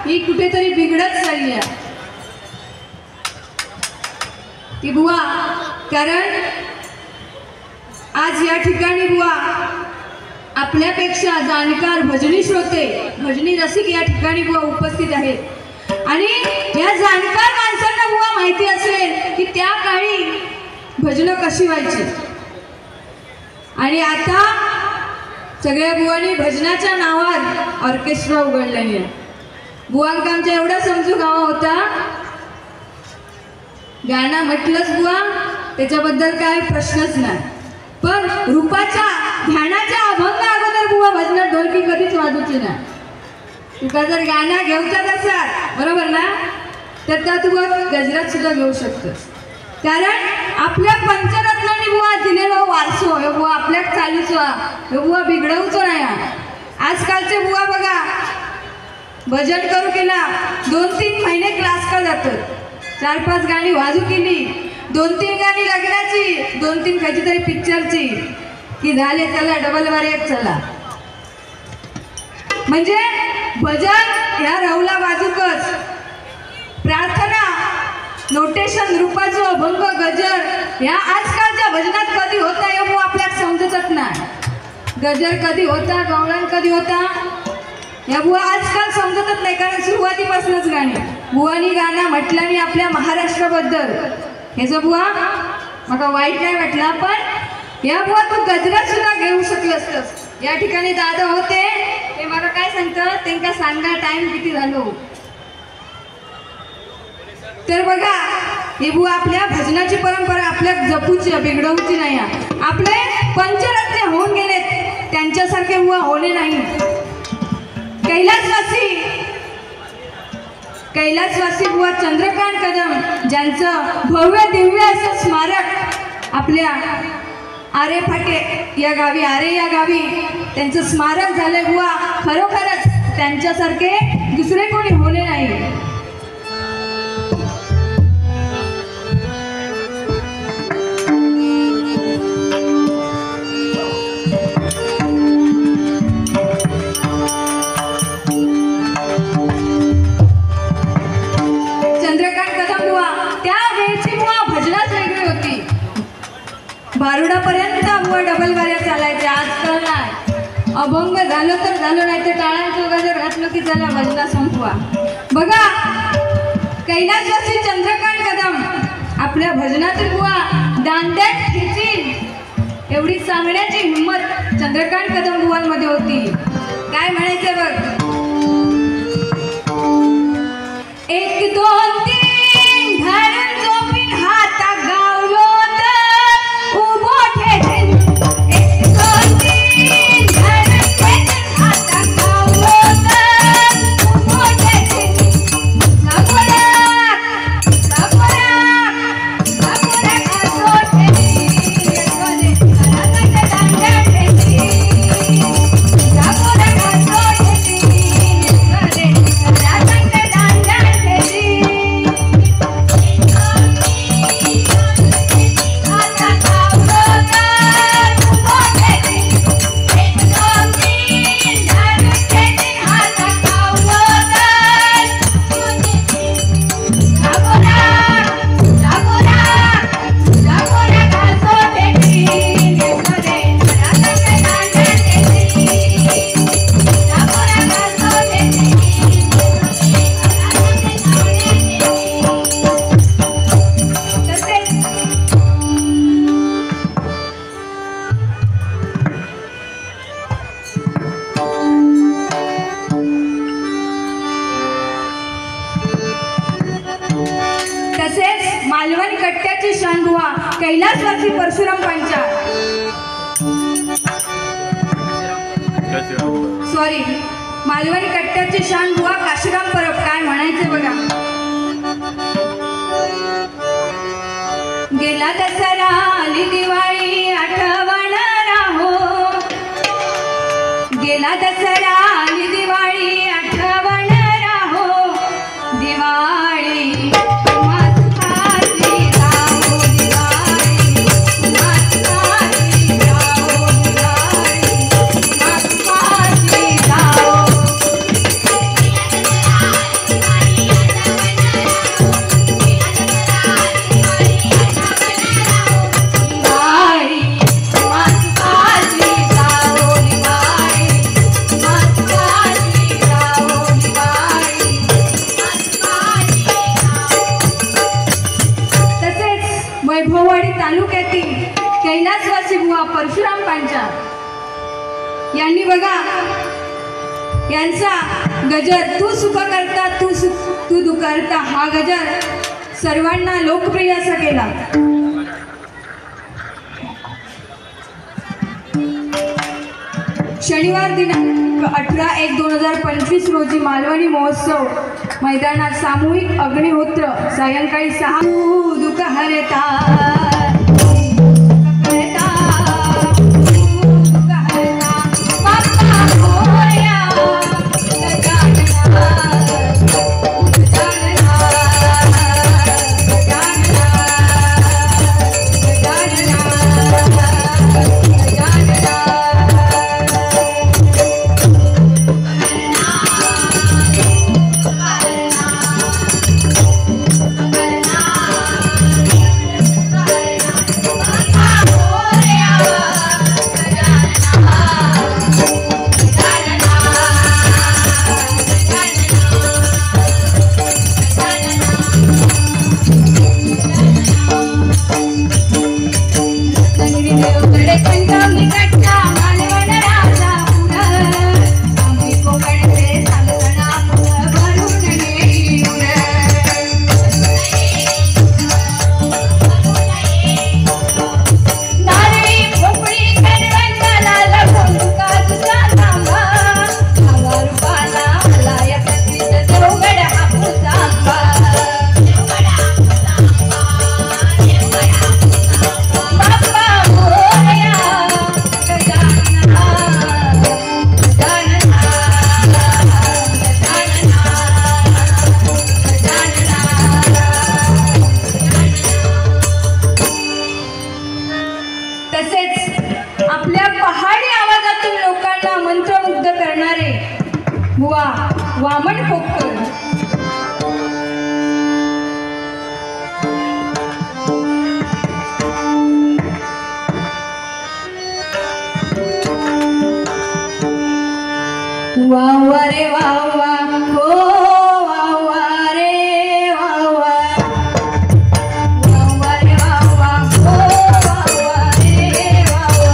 ही कुठेतरी बिघडत चालली आहे ती बुवा। कारण आज या ठिकाणी बुवा आपल्यापेक्षा जाणकार भजनी श्रोते भजनी रसिक या ठिकाणी बुवा उपस्थित आहेत आणि या जाणकार माणसांना बुवा माहिती असेल की त्या काळी भजनं कशी व्हायची आणि आता सगळ्या बुवांनी भजनाच्या नावात ऑर्केस्ट्रा उघडलेली आहे। बुवांका आमच्या एवढा समजू गावा होता गाणं म्हटलंच बुवा त्याच्याबद्दल काय प्रश्नच नाही, पण रूपाच्या ध्यानाच्या अभंग अगोदर बुवा भजनात ढोलकी कधीच वाजूची नाही। तुका जर गाणं घेऊचाच असाल बरोबर ना तर त्या तू गजरात सुद्धा घेऊ शकतोस, कारण आपल्या पंचरत्नांनी बुवा दिलेला वारसो हे बुवा आपल्याक चालूचो हे बुवा बिघडवचो नाही। आजकालचे बुवा बघा भजन करू केला 2-3 महिने क्लास का जातात, 4-5 गाणी वाजू केली, 2-3 गाणी लग्नाची 2-3 खायची तरी पिक्चरची की झाले चला डबल वारीत चला। म्हणजे भजन ह्या राहुला बाजूकच प्रार्थना नोटेशन रूपाचो अभंग गजर या आजकालच्या भजनात कधी होता हे आपल्याला समजतच नाही। गजर कधी होता गवळण कधी होता या बुवा आजकाल समजतच नाही, कारण सुरुवातीपासूनच गाणी बुवानी गाणं म्हटलं मी आपल्या महाराष्ट्राबद्दल हे जो बुवा मला वाईट नाही वाटला, पण या बुवा तू गजरात सुद्धा घेऊ शकलं असतंस। या ठिकाणी दादा होते ते मला काय सांगतात त्यांना सांगा टाइम किती झालो तर बघा हे बुवा आपल्या भजनाची परंपरा आपल्या जपूची बिघडवूची नाही। आपले पंचरत्न होऊन गेलेत त्यांच्यासारखे बुवा होणे नाही। कैलासवासी बुवा चंद्रकांत कदम ज्यांचं भव्य दिव्य असं स्मारक आपल्या आरे फाटे या गावी आरे या गावी त्यांचं स्मारक झालंय बुवा, खरोखरच त्यांच्यासारखे दुसरे कोणी होणे नाही। बारुडापर्यंत बुवा डबल वाऱ्या चालायच्या, आजकाल नाही। अभंग झालं तर झालं नाही तर टाळ्यांचं गजर घातलं की चला भजना संपवा। बघा कैलासवासी चंद्रकांत कदम आपल्या भजनातून बुवा दांड्यात खेचील एवढी सांगण्याची हिंमत चंद्रकांत कदम बुवांमध्ये होती। काय म्हणायचं बघ 1 2 3 धरून झोपीन हाता गावलो मालवणी कट्ट्याची शान बुवा कैलासवासी परशुराम पांचाळ सॉरी मालवणी कट्ट्याची शान बुवा काशीराम परब काय म्हणायचे बघा। गेला दसरा आली दिवाळी आठवण राहो, गेला दसरा आली दिवाळी आठवण राहो, दिवाळी परशुराम पांचाळ यांनी बघा यांचा गजर तू सुख करता तू दुखरता हा गजर सर्वांना लोकप्रिय असा केला। शनिवार दिनांक 18/1/2025 रोजी मालवणी महोत्सव मैदानात सामूहिक अग्निहोत्र सायंकाळी 6 दुःख हरता वामन खोपकर वावा रे वावा हो वावा रे वावा वावा रे वावा हो वावा रे वावा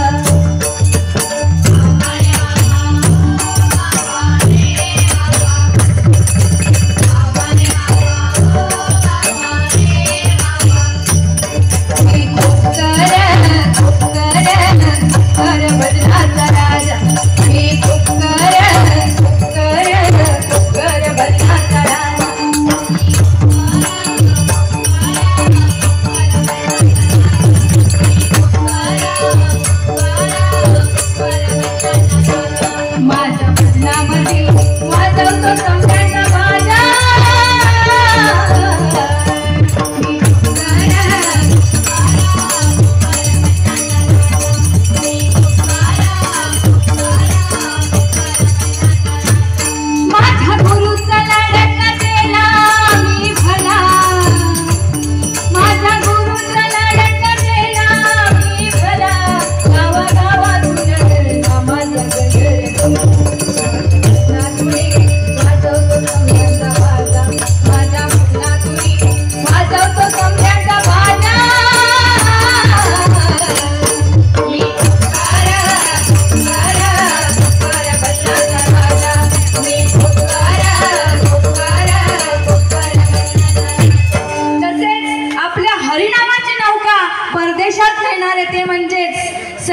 ते म्हणजेच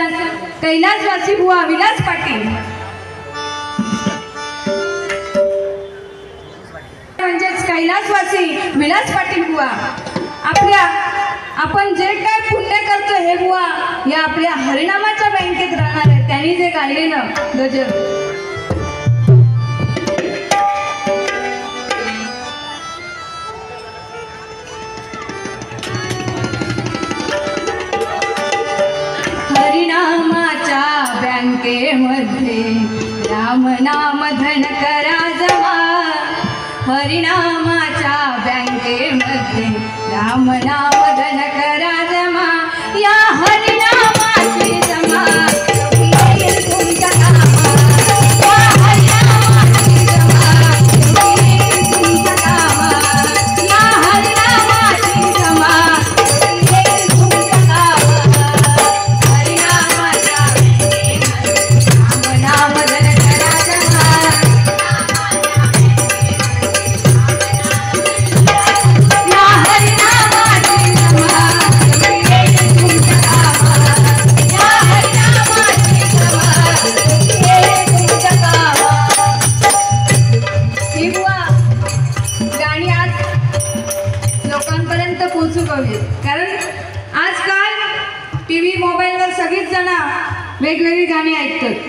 कैलासवासी बुवा विलास पाटील म्हणजेच कैलासवासी विलास पाटील बुवा आपण जे काय पुण्य करतो हे बुवा या आपल्या हरिनामाच्या बँकेत राहणार आहे। त्यांनी जे गायलेलं गजर हरिनामाच्या बँकेमध्ये राम नाम धन करा जमा हरिनामाच्या बँकेमध्ये राम नाम धन करा जमा या हरिनामाची जमा येईल तुमच्या कामात या हरिनामाची जमा येईल तुमच्या कामात या हरिनामाची जमा येईल तुमच्या कामात हरिनामाची येईल. कारण आजकाल टीव्ही मोबाईलवर सगळीच जण वेगवेगळी गाणी ऐकतात.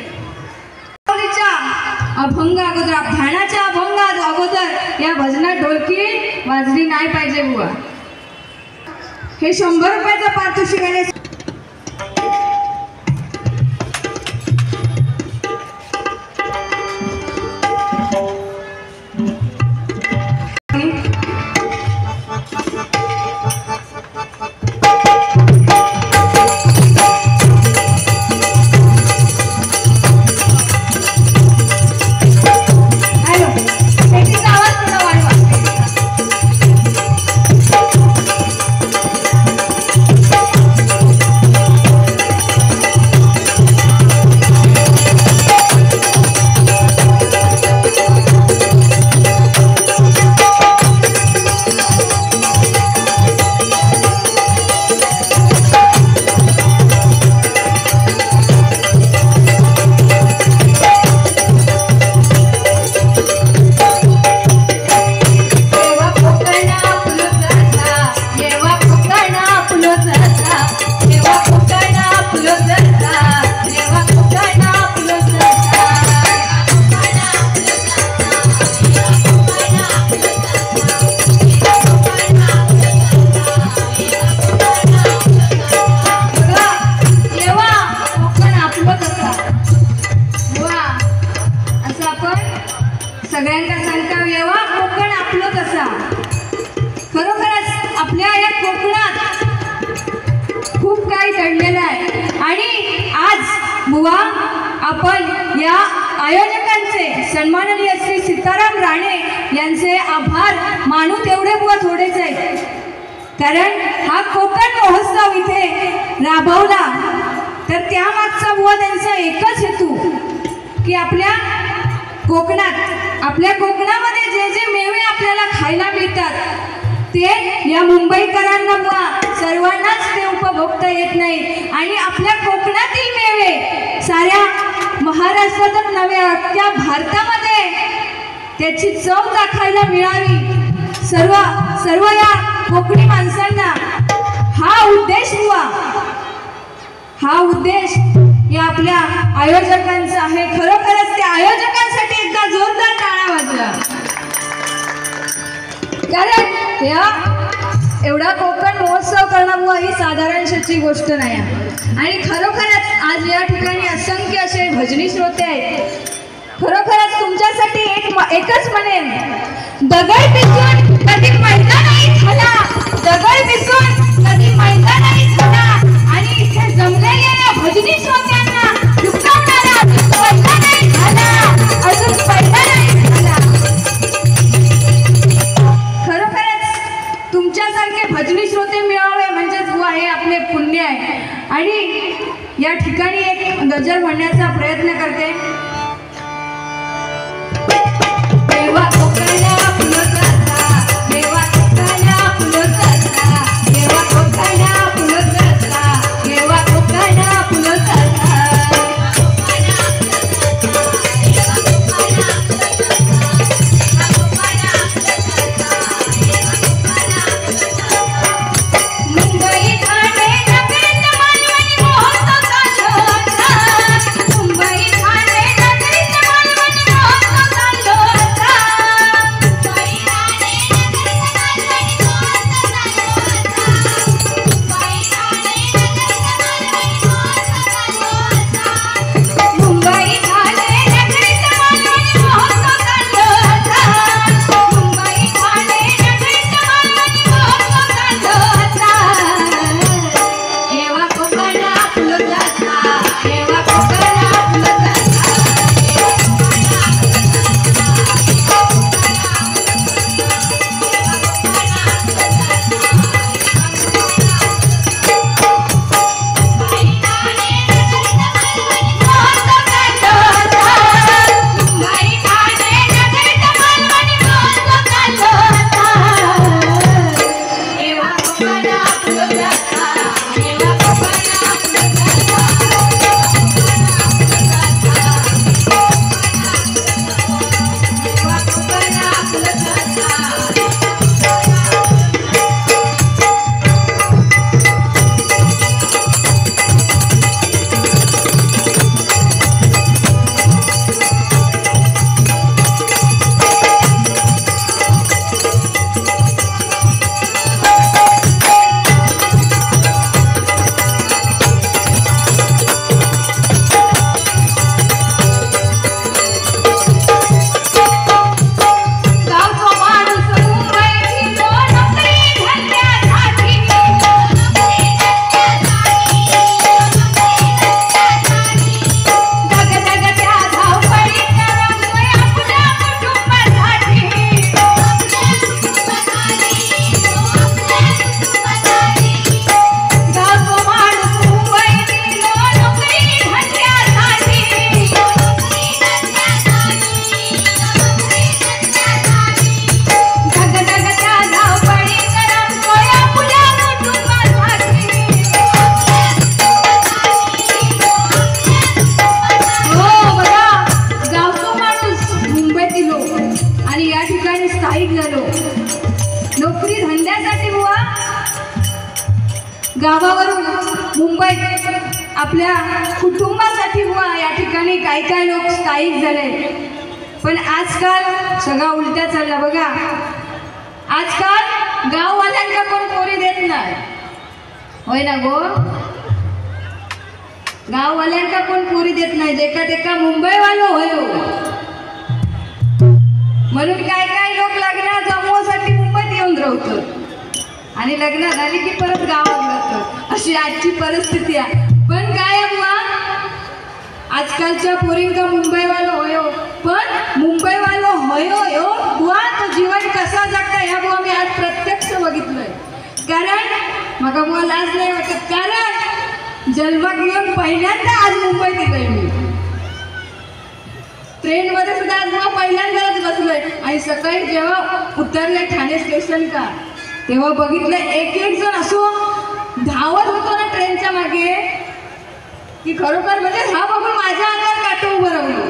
अभंग अगोदर ध्यानाच्या अभंग अगोदर या भजनात ढोलकी वाजली नाही पाहिजे बुवा. हे 100 रुपयाचं पारितोषिक आहे. सगळ्यांना सांगता येवा कोकण आपलं तसा. खरोखरच आपल्या या कोकणात खूप काही घडलेलं आहे. आणि आज बुवा आपण या आयोजकांचे सन्माननीय श्री सीताराम राणे यांचे आभार मानू तेवढे बुवा थोडेच आहेत. कारण हा कोकण महोत्सव इथे राबवला तर त्यामागचा बुवा त्यांचा एकच हेतू की आपल्या कोकणामध्ये जे जे मेवे आपल्याला खायला मिळतात ते या मुंबईकरांना बुवा सर्वांनाच ते उपभोगता येत नाही. आणि आपल्या कोकणातील मेवे साऱ्या महाराष्ट्रातच नव्हे अख्ख्या भारतामध्ये त्याची चव दाखवायला मिळावी. सर्व या कोकणी माणसांना हा उद्देश बुवा हा उद्देश या आपल्या आयोजकांचा आहे. खरोखरच त्या आयोजकांसाठी एकदा जोरदार टाळ्या वाजवा. कारण या एवढा कोकण महोत्सव करणं ही साधारणशी गोष्ट नाही. आणि खरोखरच आज या ठिकाणी असंख्य असे भजनी श्रोते आहेत. खरोखरच तुमच्यासाठी एकच म्हणेन, दगड पिसून कधी मैदा नाही झाला, दगड पिसून कधी मैदा नाही झाला. आणि इथे जमलेल्या भजनी श्रोत्यांना दुखावणारा पैदा नाही झाला, अजून पैदा नाही झाला. खरोखरच तुमच्यासारखे भजनी श्रोते मिळावे म्हणजेच बुवा हे आपले पुण्य आहे. आणि या ठिकाणी एक गजल म्हणण्याचा प्रयत्न करते. देवा कोकणा फुलकता, देवा कोकणा फुलकता, देवा कोकणा फुलकता, देवा कोकणा फुलकता. मुंबई ठाणे नव्हे मालवणी मोहचा झोला, मुंबई ठाणे स्थायिक झालो. नोकरी धंद्यासाठी बुवा गावावरून मुंबईत आपल्या कुटुंबासाठी बुवा या ठिकाणी काही लोक स्थायिक झाले. पण आजकाल सगळा उलट्या चालला बघा. आजकाल गाववाल्यांना कोण पोरी देत नाही, होय ना गो. गाववाल्यांना कोण पोरी देत नाही, जेका मुंबईवालो होय. म्हणून काय लोक लग्न जमवासाठी मुंबईत येऊन राहतात आणि लग्न झाली की परत गावात जातात. अशी आजची परिस्थिती आहे. पण काय बुवा, आजकालच्या पोरींका मुंबईवालो होयो, पण मुंबईवालो होयो बुवा तो जीवन कसा जगता ह्या बुवा मी आज प्रत्यक्ष बघितलंय. कारण मग बुवा लाज नाही वाटत, कारण जन्मात घेऊन पहिल्यांदा आज मुंबईत गेलोय मी. ट्रेनमध्ये सुद्धा आज बुवा पहिल्यांदाच बसलोय. आणि सकाळी जेव्हा उतरले ठाणे स्टेशन का, तेव्हा बघितलं एक जण असो धावत होतो ना ट्रेनच्या मागे, की खरोखर म्हणजे हा बघून माझ्या अंगावर काटो उभं राहिलो.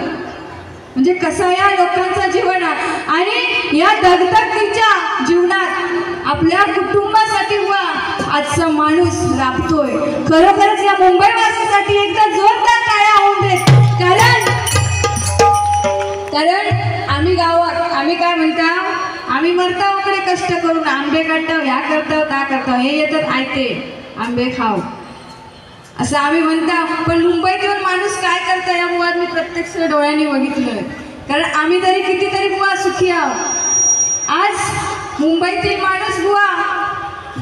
म्हणजे कसं या लोकांचं जीवन आहे. आणि या दगदगीच्या जीवनात आपल्या कुटुंबासाठी हुआ आजचा माणूस राबतोय. खरोखरच या मुंबईवासीसाठी एकदा जोरदार टाळ्या होऊन देत. कारण आम्ही गावात आम्ही काय म्हणता, आम्ही मरता वगैरे कष्ट करून आंबे काढतो, ह्या करतो त्या करतो, हे येतात आयते आंबे खाऊ असं आम्ही म्हणता. पण मुंबईत येऊन माणूस काय करता या मुळात मी प्रत्यक्ष डोळ्यांनी बघितलंय. कारण आम्ही तरी कितीतरी बुवा सुखी आहोत. आज मुंबईतील माणूस बुवा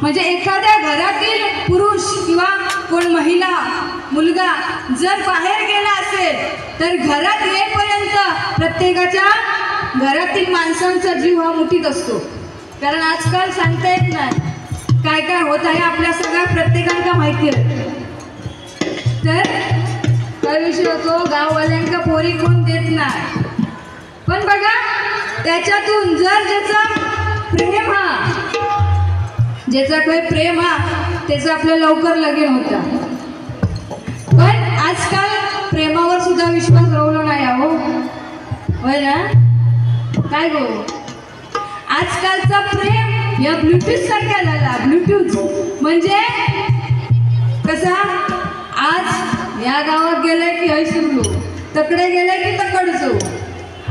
म्हणजे एखाद्या घरातील पुरुष किंवा कोण महिला मुलगा जर बाहेर गेला असेल तर घरात येईपर्यंत प्रत्येकाच्या घरातील माणसांचा जीव हा मुठीत असतो. कारण आजकाल सांगता येत नाही काय होत आहे आपल्या सगळ्या प्रत्येकांना माहिती आहे. तर काय विषय होतो, गाववाल्यांका पोरी कोण देत नाही. पण बघा त्याच्यातून जर ज्याचा प्रेम ज्याचा काही प्रेम त्याचं आपलं लवकर लगीन होतं. पण आजकाल प्रेमावर सुद्धा विश्वास राहिलो नाही हो, होय ना. काय गो आजकालचा प्रेम या ब्लूटूथ सारखा झाला. ब्लूटूथ म्हणजे कसा, आज या गावात गेले की हय सुरलो, तकडे गेले की तकडचो.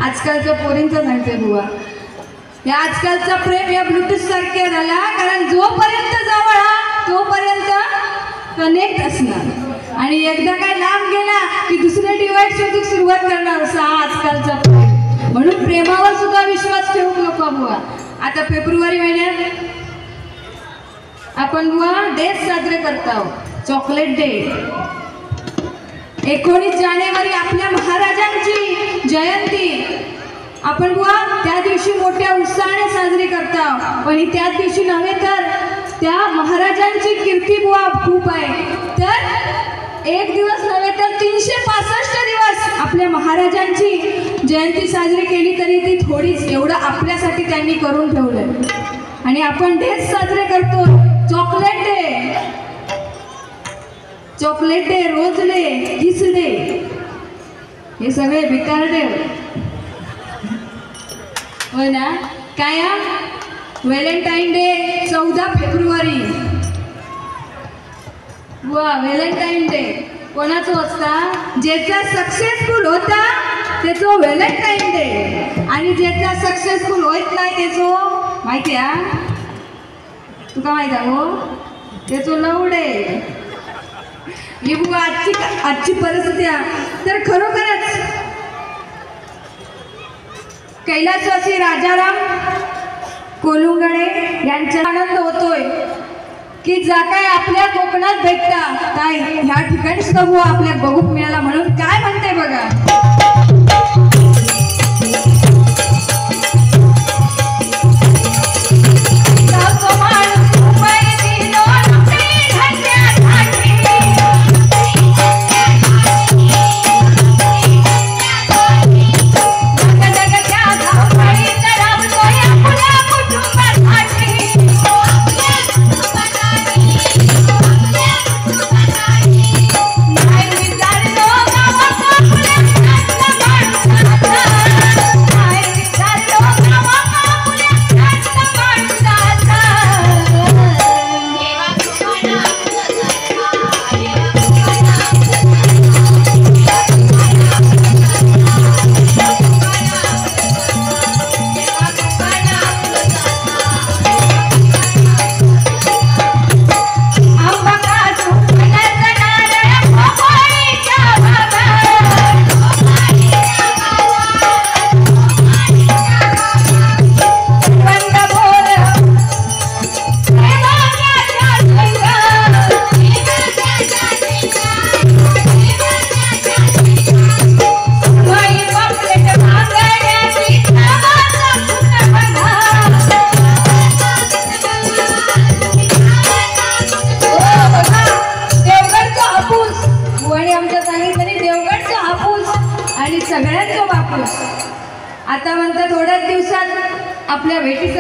आजकालच्या पोरींचं सांगते बुवा, या आजकालचा प्रेम या ब्लूटूथ सारखे झाला. कारण जोपर्यंत जवळ तोपर्यंत कनेक्ट असणार आणि एकदा काय लांब गेला की दुसरे डिवाइस शोधून सुरुवात करणार. असा आजकालचा प्रेम. म्हणून प्रेमावर सुद्धा विश्वास ठेवू नको बुवा. आता फेब्रुवारी महिन्यात आपण बुवा डेज साजरे करतो, चॉकलेट डे. 19 जानेवारी आपल्या महाराजांची जयंती आपण बुवा त्या दिवशी मोठ्या उत्साहाने साजरी करतो. पण त्याच दिवशी नव्हे तर त्या महाराजांची कीर्ती बुवा खूप आहे. तर एक दिवस नव्हे तर 365 दिवस आपल्या महाराजांची जयंती साजरी केली तरी ती थोडीच. एवढं आपल्यासाठी त्यांनी करून ठेवलंय. आणि आपण डेज साजरे करतो, chocolate day, chocolate day, rose day, kiss day, हे सगळे भिकारडे होय ना. काय व्हॅलेंटाईन डे 14 फेब्रुवारी. वा व्हॅलेंटाईन डे कोणाचं असता, ज्याचा सक्सेसफुल होता त्याचं व्हॅलेंटाईन डे. आणि ज्याचा सक्सेसफुल होत नाही त्याचं माहिती आहे तुका माहिती आहे हो, त्याचं लव डे. ही बुवा आजची परिस्थिती आहे. तर खरोखरच कैलासवासी राजाराम कोलुंगडे यांचा आनंद होतोय की जा काय आपल्या कोकणात भेटता काय ह्या ठिकाणी सुद्धा बुवा आपल्याला बघूक मिळाला. म्हणून काय म्हणते बघा,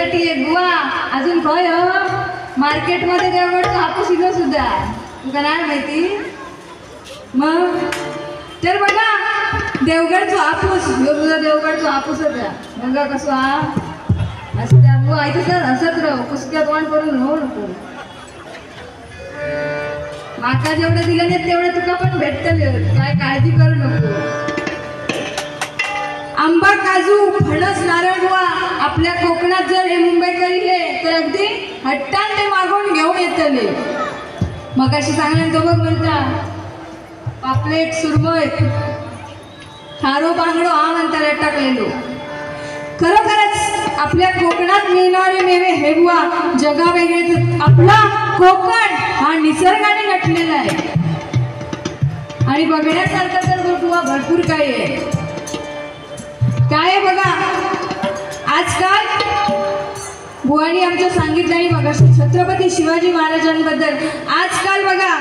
देवगडसाठी एक बुवा अजून काय मार्केटमध्ये देवगडचा हापूस इलो सुद्धा तुका नाही माहिती मग तर बघा देवगडचा हापूस ह्यो तुझा देवगडचा हापूसच आहे बघा कसं हा असं त्या बुवा ऐकत हसत राहू कुसक्या तोंड करून होऊ नको माका जेवढं दिलं नाही तेवढं तुका पण भेटतले काय काळजी करू नको आंबा काजू फणस नारळ बुवा आपल्या कोकणात जर हे मुंबईकर इले तर अगदी हट्टान ते मागून घेऊन येतले मग अशी सांगण्यात तो बघ म्हणता पापलेट सुरमई खारो बांगडो हा म्हणता टाकलेलो खरोखरच आपल्या कोकणात मिळणारे मेवे हे बुवा जगा वेगळे आपला कोकण हा निसर्गाने नटलेला आहे आणि बघण्यासारखं तर बुवा भरपूर काही आहे काय बघा आजकाल बुवानी आमच्या सांगितलं बघा छत्रपती शिवाजी महाराजांबद्दल आजकाल बघा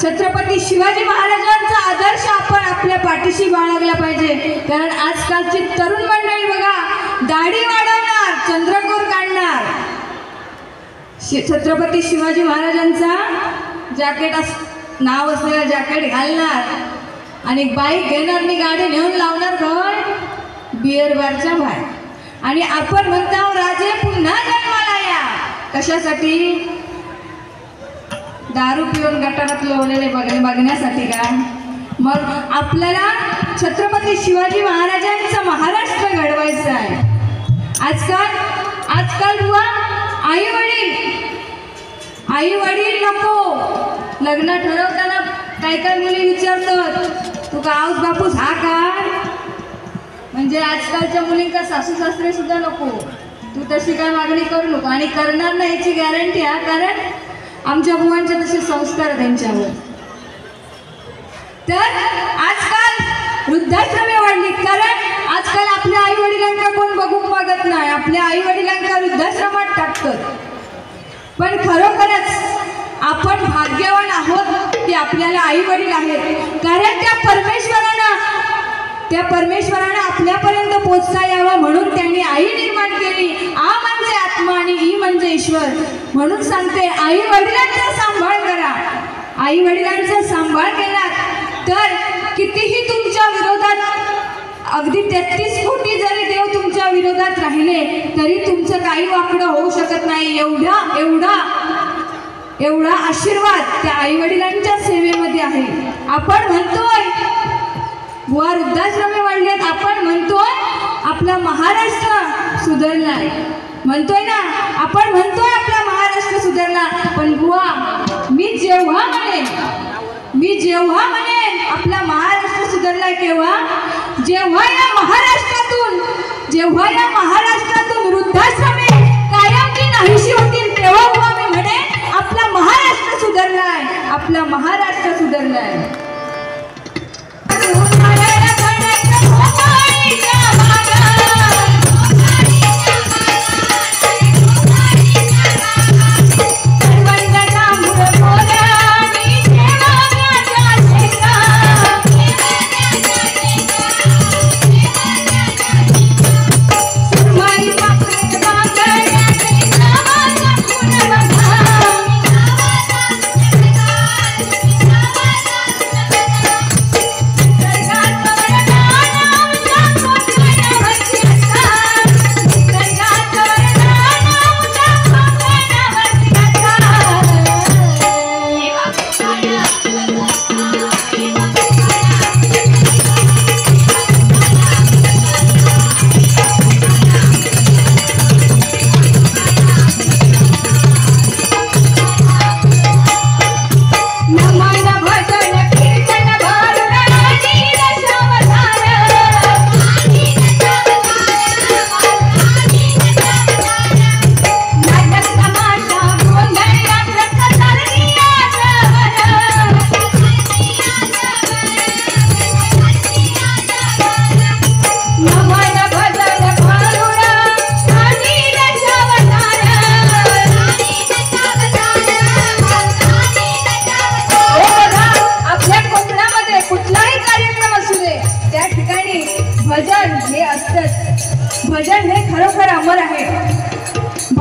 छत्रपती शिवाजी महाराजांचा आदर्श आपण आपल्या पाठीशी बाळगला पाहिजे कारण आजकालची तरुण मंडळी बघा दाढी वाढवणार चंद्रकोर काढणार छत्रपती शिवाजी महाराजांचा जॅकेट नाव असलेलं जॅकेट घालणार आणि बाईक घेणार आणि गाडी नेऊन लावणार घर बिअर बारच्या बाहेर आणि आपण म्हणतो राजे पुन्हा जन्माला या कशासाठी दारू पिऊन गटारात लोळलेले बघण्यासाठी का मग आपल्याला छत्रपती शिवाजी महाराजांचा महाराष्ट्र घडवायचा आहे आजकाल बुवा आई वडील नको लग्न ठरवताना काय मुली विचारतात तू का आऊस बापूस हा काय म्हणजे आजकालच्या मुलींका सासू सासरे सुद्धा नको तू तशी काय मागणी करू नको आणि करणार नाही याची गॅरंटी आहे कारण आमच्या बुवांचे तसे संस्कार त्यांच्यावर तर आजकाल वृद्धाश्रमे वाढली कारण आजकाल आपल्या आई वडिलांना कोण बघून मागत नाही आपल्या आई वडिलांना वृद्धाश्रमात टाकतात पण खरोखरच आपण भाग्यवान आहोत की आपल्याला आई वडील आहेत कारण त्या परमेश्वरानं आपल्यापर्यंत पोचता यावा म्हणून त्यांनी आई निर्माण केली आ म्हणजे आत्मा आणि ई म्हणजे ईश्वर म्हणून सांगते आई वडिलांचा सांभाळ करा आई वडिलांचा सांभाळ केला तर कितीही तुमच्या विरोधात अगदी 33 कोटी जरी देव तुमच्या विरोधात राहिले तरी तुमचं काही वाकडं होऊ शकत नाही एवढा आशीर्वाद त्या आई वडिलांच्या सेवेमध्ये आहे आपण म्हणतोय बुवा वृद्धाश्रमे वाढलेत आपण म्हणतोय आपला महाराष्ट्र सुधारलाय म्हणतोय ना आपण म्हणतोय आपला महाराष्ट्र सुधारला पण बुवा मी जेव्हा म्हणेन आपला महाराष्ट्र सुधारलाय केव्हा जेव्हा या महाराष्ट्रातून वृद्धाश्रमे कायमची नाहीशी होतील तेव्हा बुवा मी म्हणेन आपला महाराष्ट्र सुधारलाय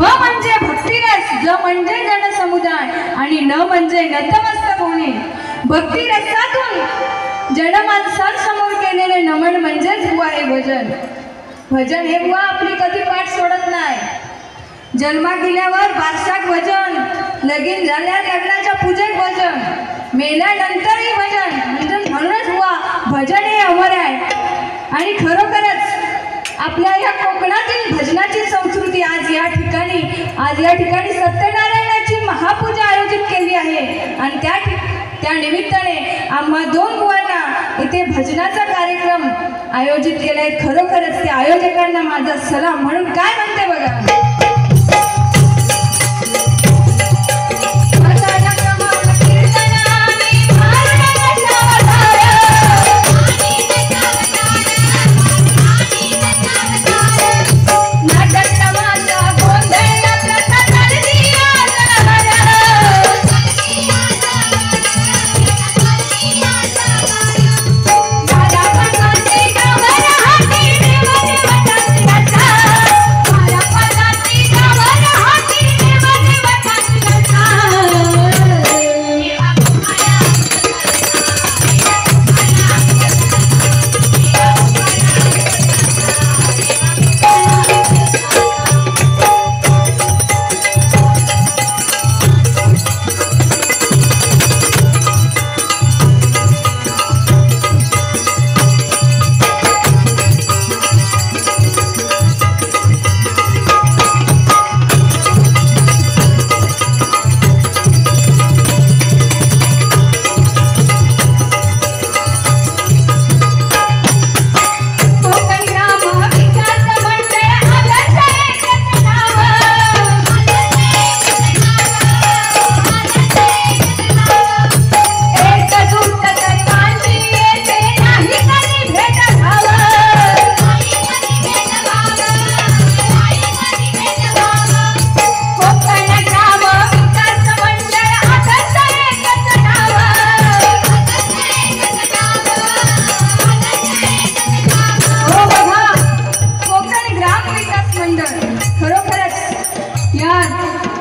म्हणजे भक्तिरस, ज म्हणजे जनसमुदाय आणि न म्हणजे नतमस्तक होणे. भक्तिरसातून जनमानसांसमोर केलेले नमन म्हणजेच बुवा हे भजन. भजन हे बुवा आपली कधी पाठ सोडत नाही. जन्मा गेल्यावर बारशाक भजन, लगीन झाल्यावर लग्नाच्या पूजेत भजन, मेल्यानंतरही भजन. म्हणजे म्हणूनच बुवा भजन हे अमर आहे. आणि खरोखरच आपल्या या कोकणातील भजनाची संस्कृती आज या ठिकाणी सत्यनारायणाची महापूजा आयोजित केली आहे. आणि त्या निमित्ताने आम्हा दोन बुवांना इथे भजनाचा कार्यक्रम आयोजित केला आहे. खरोखरच त्या आयोजकांना माझा सलाम. म्हणून काय म्हणते बघा,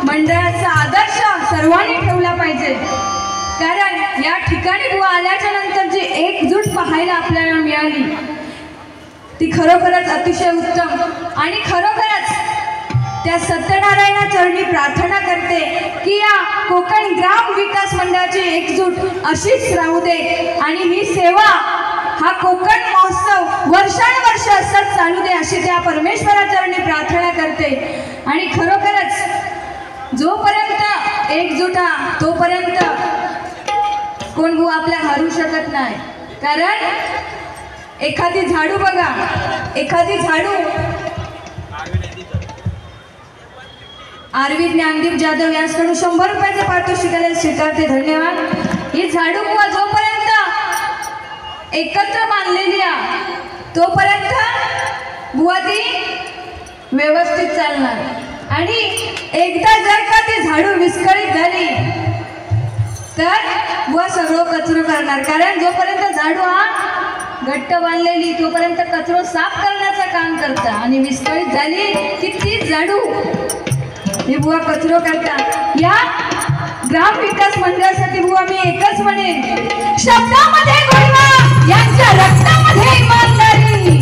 मंडळाचा आदर्श सर्वांनी ठेवला पाहिजे. कारण या ठिकाणी बुवा आल्याच्या नंतर जी एकजूट पाहायला आपल्याला मिळाली ती खरोखरच अतिशय उत्तम. आणि खरोखरच त्या सत्यनारायणा चरणी प्रार्थना करते की या कोकण ग्राम विकास मंडळाची एकजूट अशीच राहू दे आणि ही सेवा, हा कोकण महोत्सव वर्षानुवर्ष असंच चालू दे अशी त्या परमेश्वरा चरणी प्रार्थना करते. आणि खरोखरच जोपर्यंत एकजुटा तोपर्यंत कोण बुवा आपल्या हरू शकत नाही. कारण एखादी झाडू बघा, एखादी झाडू आरवी ज्ञानदीप जाधव यांच्याकडून 100 रुपयाचं पारितोषिक स्वीकारते, धन्यवाद. ही झाडू बुवा जोपर्यंत एकत्र बांधलेली आहे तोपर्यंत बुवा ती व्यवस्थित चालणार. आणि एकदा जर का ती झाडू विस्कळीत झाली तर बुवा सगळं कचरो करणार. कारण जोपर्यंत झाडू हा घट्ट बांधलेली तोपर्यंत कचरो साफ करण्याचं काम करता आणि विस्कळीत झाली की तीच झाडू हे बुवा कचरो करता. या ग्राम विकास मंडळासाठी बुवा मी एकच म्हणेन, शब्दामध्ये गोडवा यांच्या रक्तामध्ये इमानदारी,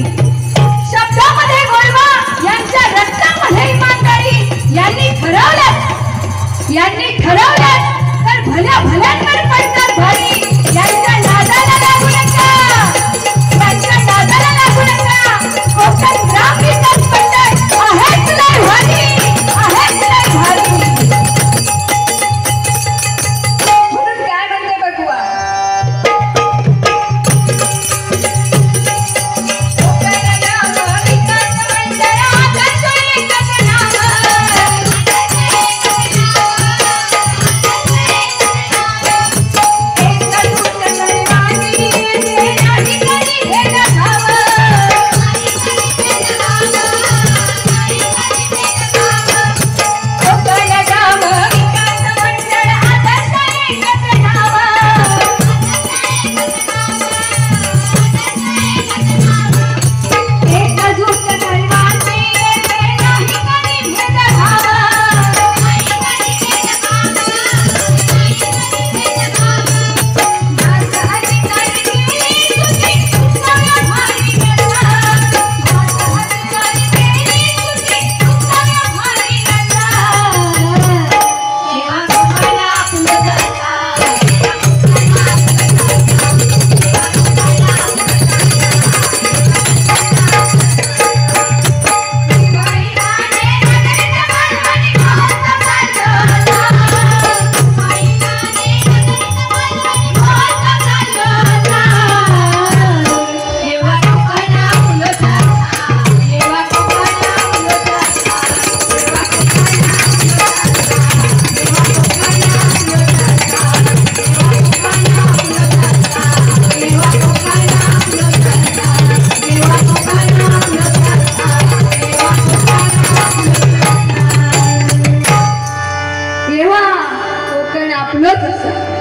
शब्दामध्ये गोडवा यांच्या रक्तामध्ये इमानदारी. यांनी ठरवलं तर भल्या भल्यांवर पडणार भारी. यांच्या नादाला लागू नका, यांच्या नादाला लागू नका. कोकण ग्राम विकास मंडळ आहेच लय भारी, आहेच लय भारी. म्हणून काय म्हणते बघूया, ह्योच आसा